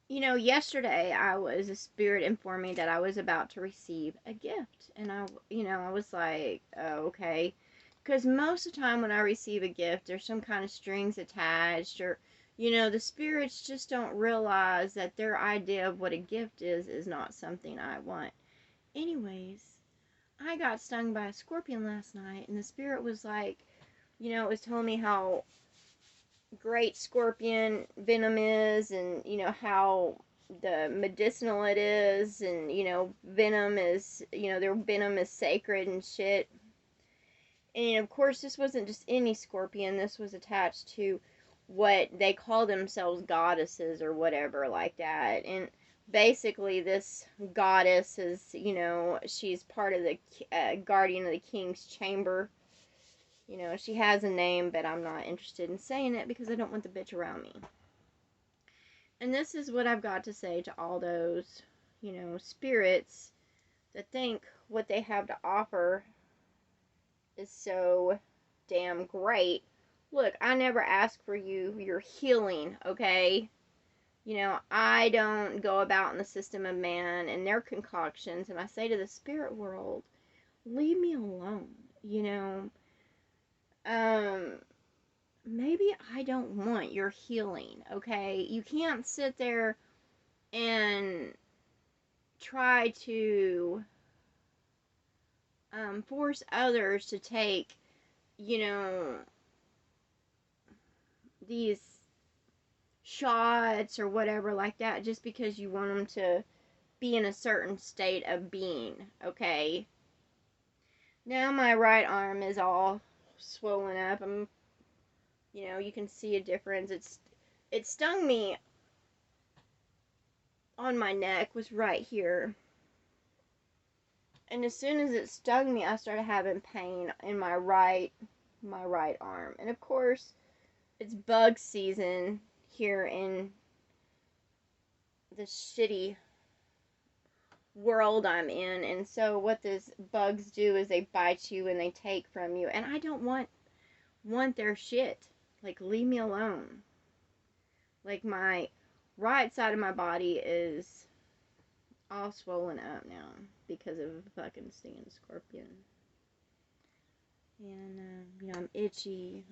Yesterday a spirit informed me that I was about to receive a gift. And I was like, oh, okay. Because most of the time when I receive a gift, there's some kind of strings attached, or, the spirits just don't realize that their idea of what a gift is not something I want. Anyways, I got stung by a scorpion last night, and the spirit was like, it was telling me how great scorpion venom is, and how the medicinal it is, and venom is, their venom is sacred and shit. And of course, this wasn't just any scorpion. This was attached to what they call themselves, goddesses or whatever like that. And basically, this goddess is, she's part of the guardian of the king's chamber. She has a name, but I'm not interested in saying it because I don't want the bitch around me. And this is what I've got to say to all those, spirits that think what they have to offer is so damn great. Look, I never ask for your healing, okay? I don't go about in the system of man and their concoctions, and I say to the spirit world, leave me alone, Um, maybe I don't want your healing, okay? You can't sit there and try to force others to take, you know, these shots or whatever like that just because you want them to be in a certain state of being, okay? Now my right arm is all swollen up. You can see a difference. It stung me on my neck, was right here. And as soon as it stung me, I started having pain in my right arm. And of course, it's bug season here in the shitty world I'm in. And so what these bugs do is they bite you and they take from you. And I don't want their shit. Like, leave me alone. Like, my right side of my body is all swollen up now because of a fucking stinging scorpion. And, I'm itchy.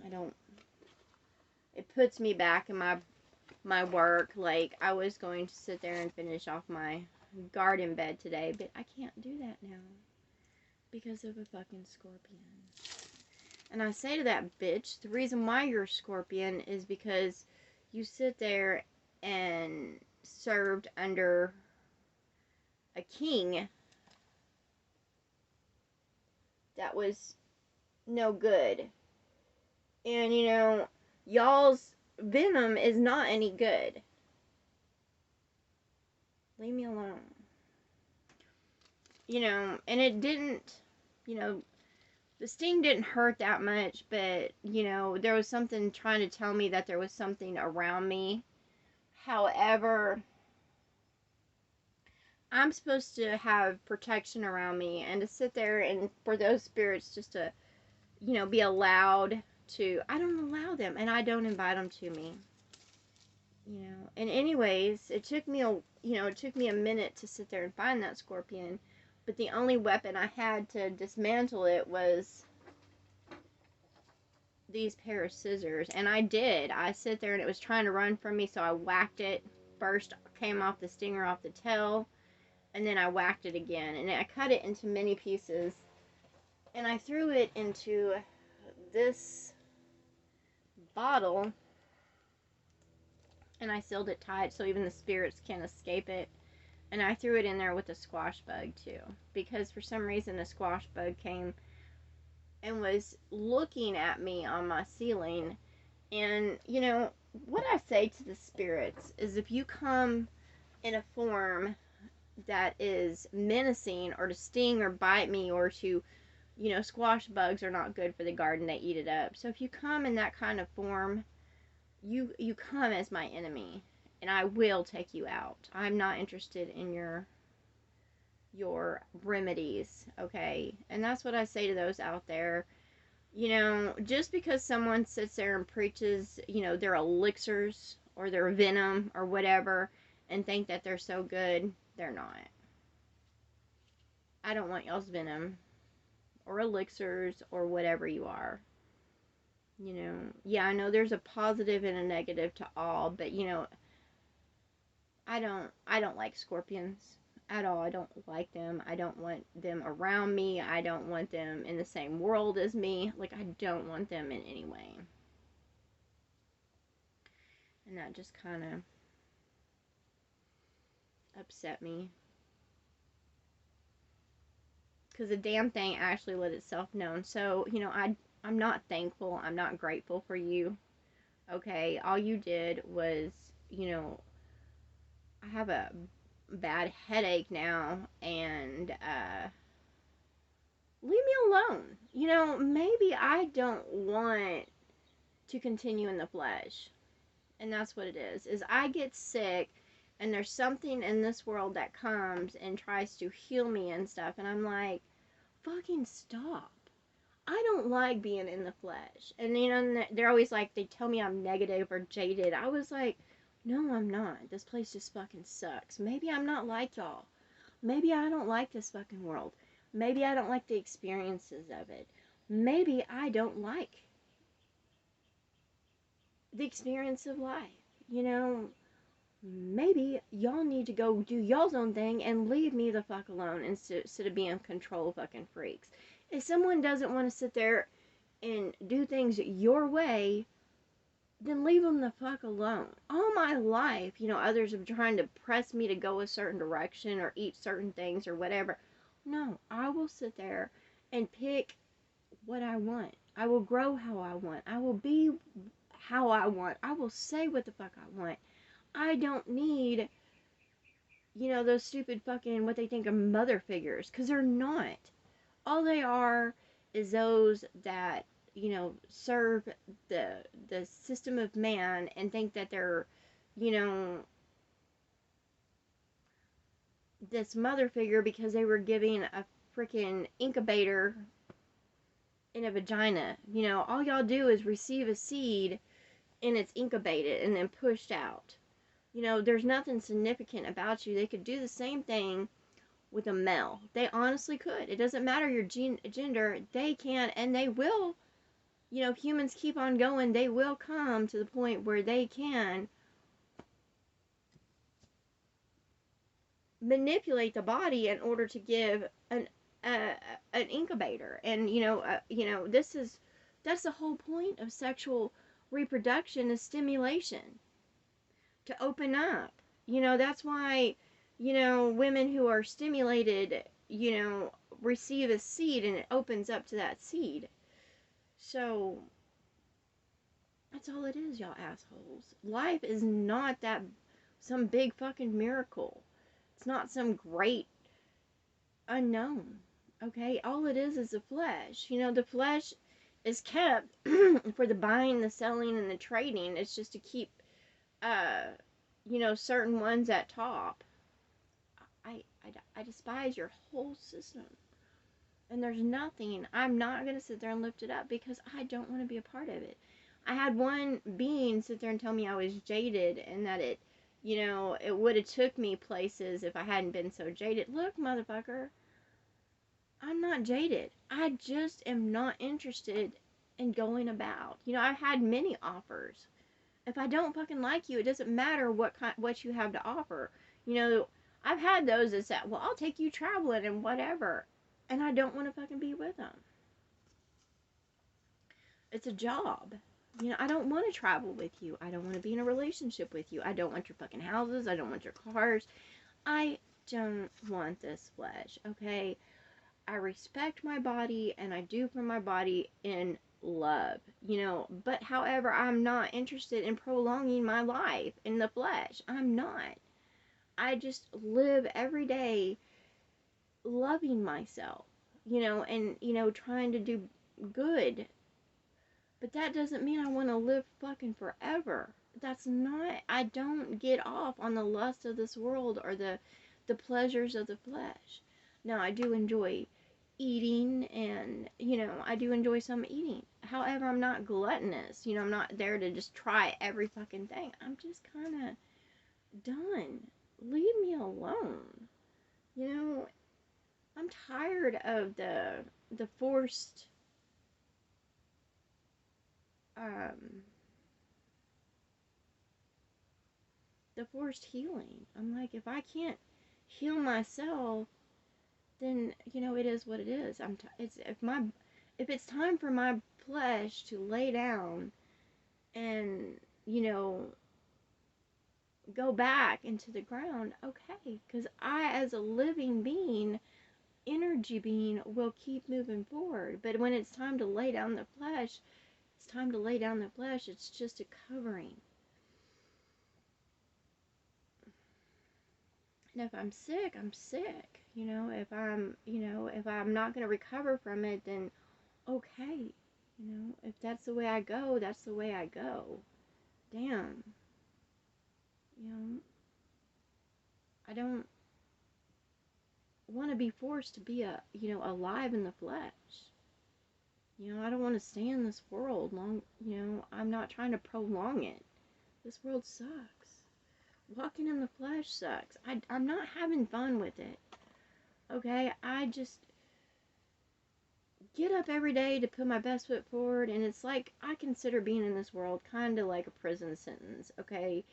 It puts me back in my work. Like, I was going to sit there and finish off my garden bed today, but I can't do that now because of a fucking scorpion. And I say to that bitch, the reason why you're a scorpion is because you sit there and served under a king that was no good. And, y'all's venom is not any good. Leave me alone. And it didn't, the sting didn't hurt that much, but, there was something trying to tell me that there was something around me. However, I'm supposed to have protection around me, and to sit there and for those spirits just to, be allowed to, I don't allow them, and I don't invite them to me. And anyways, it took me a minute to sit there and find that scorpion, but the only weapon I had to dismantle it was these pair of scissors. And I did. I sit there and it was trying to run from me, so I whacked it. First came off the stinger off the tail, and then I whacked it again. And I cut it into many pieces, and I threw it into this bottle, and I sealed it tight so even the spirits can't escape it. And I threw it in there with a squash bug too, because for some reason a squash bug came and was looking at me on my ceiling. And what I say to the spirits is, if you come in a form that is menacing, or to sting or bite me, or to, squash bugs are not good for the garden, they eat it up. So if you come in that kind of form, you come as my enemy, and I will take you out. I'm not interested in your remedies, okay? And that's what I say to those out there. Just because someone sits there and preaches, their elixirs or their venom or whatever, and think that they're so good. They're not. I don't want y'all's venom or elixirs or whatever you are. Yeah, I know there's a positive and a negative to all, but I don't like scorpions at all. I don't like them. I don't want them around me. I don't want them in the same world as me. Like, I don't want them in any way. And that just kind of upset me. Because the damn thing actually let itself known. So, I'm not thankful. I'm not grateful for you. Okay? All you did was, I have a bad headache now, and leave me alone. Maybe I don't want to continue in the flesh. And that's what it is I get sick, and there's something in this world that comes and tries to heal me and stuff, and I'm like, fucking stop. I don't like being in the flesh. And they're always like, they tell me I'm negative or jaded. I was like, no, I'm not. This place just fucking sucks. Maybe I'm not like y'all. Maybe I don't like this fucking world. Maybe I don't like the experiences of it. Maybe I don't like the experience of life. Maybe y'all need to go do y'all's own thing and leave me the fuck alone instead of being control fucking freaks. If someone doesn't want to sit there and do things your way, then leave them the fuck alone. All my life, others have trying to press me to go a certain direction or eat certain things or whatever. No, I will sit there and pick what I want. I will grow how I want. I will be how I want. I will say what the fuck I want. I don't need, those stupid fucking, what they think are mother figures, because they're not. All they are is those that, serve the system of man and think that they're, this mother figure because they were giving a freaking incubator in a vagina. All y'all do is receive a seed and it's incubated and then pushed out. There's nothing significant about you. They could do the same thing with a male. They honestly could. It doesn't matter your gender. They can, and they will. If humans keep on going, they will come to the point where they can manipulate the body in order to give an incubator. And that's the whole point of sexual reproduction, is stimulation, to open up. That's why women who are stimulated, receive a seed and it opens up to that seed. So that's all it is, y'all assholes. Life is not that some big fucking miracle. It's not some great unknown. Okay? All it is the flesh. The flesh is kept for the buying, the selling, and the trading. It's just to keep certain ones at top. I despise your whole system. And there's nothing, I'm not going to sit there and lift it up because I don't want to be a part of it. I had one being sit there and tell me I was jaded and that it would have took me places if I hadn't been so jaded. Look, motherfucker, I'm not jaded. I just am not interested in going about. I've had many offers. If I don't fucking like you, it doesn't matter what you have to offer. I've had those that said, well, I'll take you traveling and whatever. And I don't want to fucking be with them. It's a job. I don't want to travel with you. I don't want to be in a relationship with you. I don't want your fucking houses. I don't want your cars. I don't want this flesh, okay? I respect my body and I do for my body in love, but however, I'm not interested in prolonging my life in the flesh. I'm not. I just live every day loving myself, and, trying to do good. But that doesn't mean I want to live fucking forever. That's not, I don't get off on the lust of this world or the pleasures of the flesh. Now, I do enjoy eating and, I do enjoy some eating. However, I'm not gluttonous. I'm not there to just try every fucking thing. I'm just kind of done. leave me alone. You know, I'm tired of the forced um the forced healing. I'm like, if I can't heal myself, then it is what it is. It's if it's time for my flesh to lay down and go back into the ground, okay, because I, as a living being, energy being, will keep moving forward. But when it's time to lay down the flesh, it's time to lay down the flesh. It's just a covering. And if I'm sick, I'm sick. If I'm not going to recover from it, then okay. If that's the way I go, that's the way I go. Damn. You know, I don't want to be forced to be alive in the flesh. I don't want to stay in this world long. I'm not trying to prolong it. This world sucks. Walking in the flesh sucks. I'm not having fun with it. Okay? I just get up every day to put my best foot forward, and it's like I consider being in this world kind of like a prison sentence. Okay?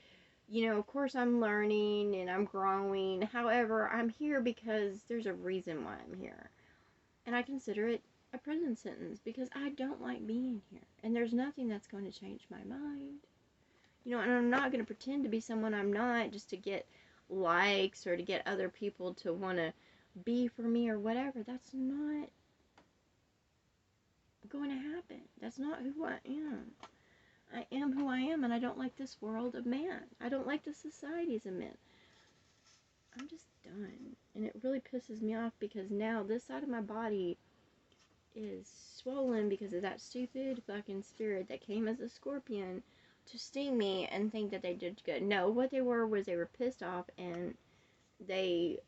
Of course I'm learning and I'm growing. However, I'm here because there's a reason why I'm here. And I consider it a prison sentence because I don't like being here. And there's nothing that's going to change my mind. And I'm not going to pretend to be someone I'm not just to get likes or to get other people to want to be for me or whatever. That's not going to happen. That's not who I am. I am who I am, and I don't like this world of man. I don't like the societies of men. I'm just done. And it really pisses me off because now this side of my body is swollen because of that stupid fucking spirit that came as a scorpion to sting me and think that they did good. No, what they were was they were pissed off and they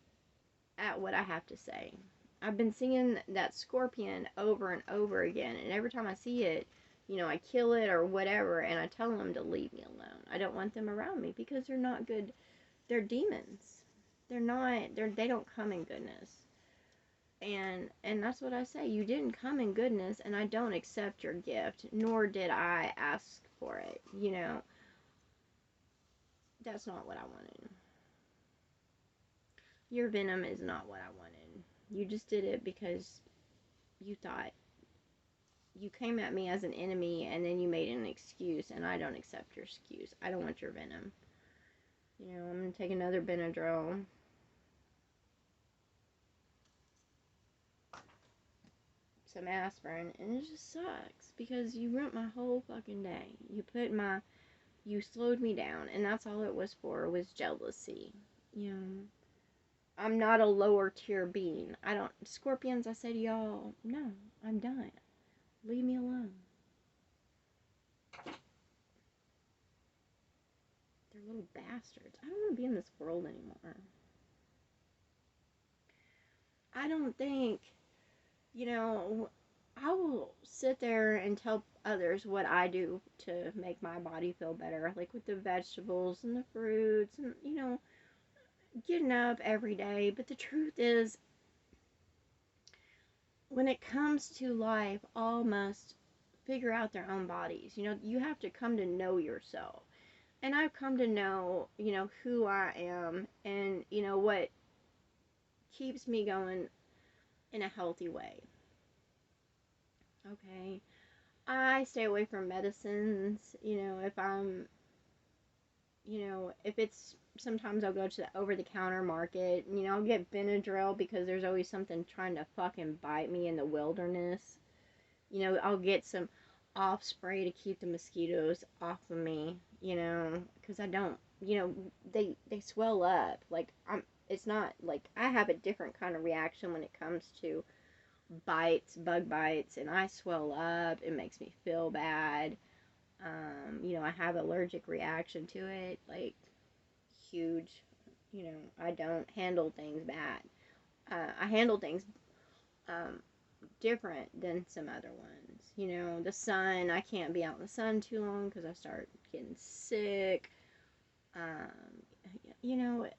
at what I have to say. I've been seeing that scorpion over and over again, and every time I see it, I kill it or whatever, and I tell them to leave me alone. I don't want them around me because they're not good. They're demons. They don't come in goodness. And that's what I say. You didn't come in goodness, and I don't accept your gift, nor did I ask for it. That's not what I wanted. Your venom is not what I wanted. You just did it because you thought you came at me as an enemy, and then you made an excuse, and I don't accept your excuse. I don't want your venom. I'm gonna take another Benadryl. Some aspirin, and it just sucks because you ruined my whole fucking day. You slowed me down, and that's all it was for, was jealousy. I'm not a lower tier being. Scorpions, I say to y'all, no, I'm done. Leave me alone. They're little bastards. I don't want to be in this world anymore. I don't think, I will sit there and tell others what I do to make my body feel better, like with the vegetables and the fruits and, getting up every day. But the truth is, when it comes to life, all must figure out their own bodies. You have to come to know yourself. And I've come to know, who I am and, what keeps me going in a healthy way. Okay. I stay away from medicines, if it's, sometimes I'll go to the over-the-counter market, I'll get Benadryl because there's always something trying to fucking bite me in the wilderness. I'll get some off spray to keep the mosquitoes off of me, because I don't, they swell up. Like, it's not, like, I have a different kind of reaction when it comes to bug bites, and I swell up. It makes me feel bad. I have allergic reaction to it, like, huge. I don't handle things bad. I handle things different than some other ones. The sun, I can't be out in the sun too long because I start getting sick. Um,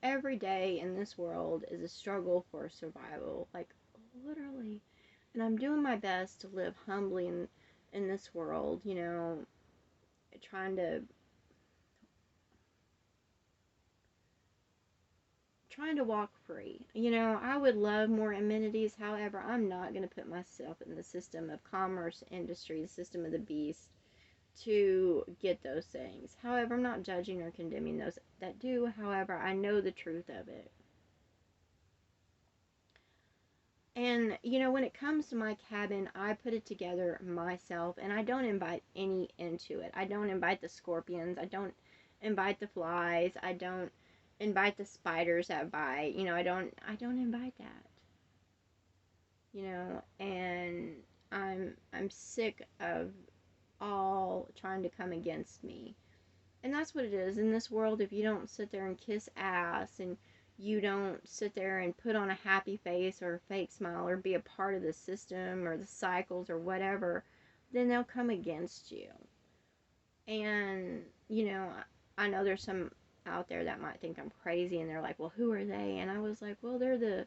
every day in this world is a struggle for survival, like literally. And I'm doing my best to live humbly in this world, trying to walk free. I would love more amenities. However, I'm not going to put myself in the system of commerce industry, the system of the beast, to get those things. However, I'm not judging or condemning those that do. However, I know the truth of it. And, when it comes to my cabin, I put it together myself, and I don't invite any into it. I don't invite the scorpions. I don't invite the flies. I don't invite the spiders that bite. I don't invite that. And I'm sick of all trying to come against me. And that's what it is in this world. If you don't sit there and kiss ass, and you don't sit there and put on a happy face or a fake smile or be a part of the system or the cycles or whatever, then they'll come against you. And I know there's some out there that might think I'm crazy, and they're like, well, who are they? And I was like, well, they're the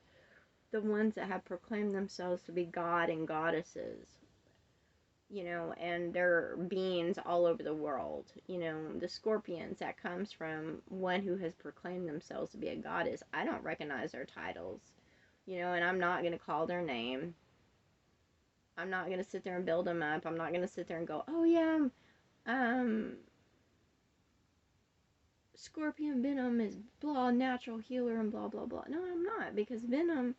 ones that have proclaimed themselves to be God and goddesses, and they're beings all over the world. The scorpions, that comes from one who has proclaimed themselves to be a goddess. I don't recognize their titles, and I'm not going to call their name. I'm not going to sit there and build them up. I'm not going to sit there and go, oh yeah, um, scorpion venom is blah, natural healer and blah, blah, blah. No, I'm not, because venom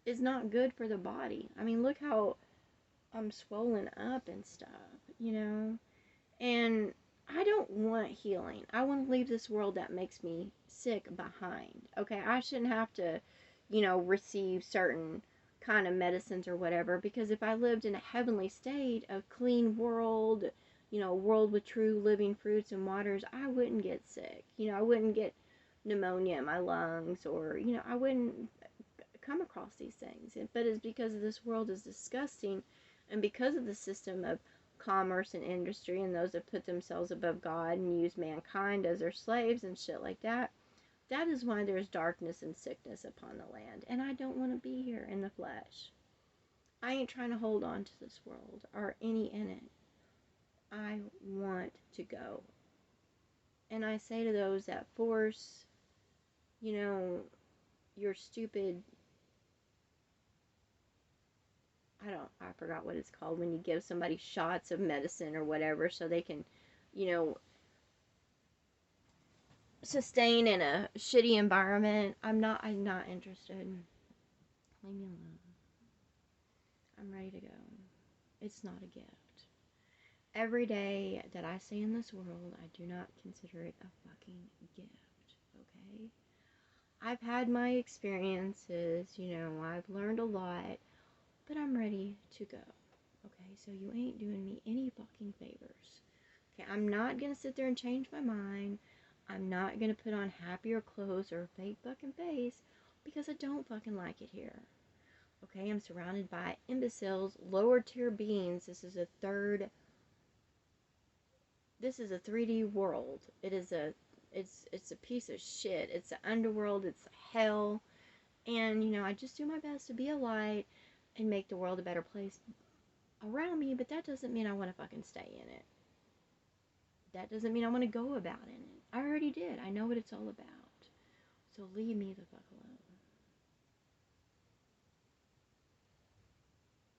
is not good for the body. I mean, look how I'm swollen up and stuff. And I don't want healing. I want to leave this world that makes me sick behind. Okay, I shouldn't have to, receive certain kind of medicines or whatever, because if I lived in a heavenly state, a clean world, a world with true living fruits and waters, I wouldn't get sick. I wouldn't get pneumonia in my lungs, or, I wouldn't come across these things. But it's because this world is disgusting, and because of the system of commerce and industry, and those that put themselves above God and use mankind as their slaves and shit like that. That is why there's darkness and sickness upon the land. And I don't want to be here in the flesh. I ain't trying to hold on to this world or any in it. I want to go. And I say to those that force, your stupid, I forgot what it's called, when you give somebody shots of medicine or whatever so they can, sustain in a shitty environment. I'm not interested. Leave me alone. I'm ready to go. It's not a gift. Every day that I stay in this world, I do not consider it a fucking gift, okay? I've had my experiences, I've learned a lot, but I'm ready to go, okay? So you ain't doing me any fucking favors. Okay, I'm not gonna sit there and change my mind. I'm not gonna put on happier clothes or a fake fucking face, because I don't fucking like it here. Okay, I'm surrounded by imbeciles, lower tier beings. This is a 3D world. It's a piece of shit. It's the underworld, it's hell. And, I just do my best to be a light and make the world a better place around me, but that doesn't mean I want to fucking stay in it. That doesn't mean I want to go about in it. I already did. I know what it's all about. So leave me the fuck alone.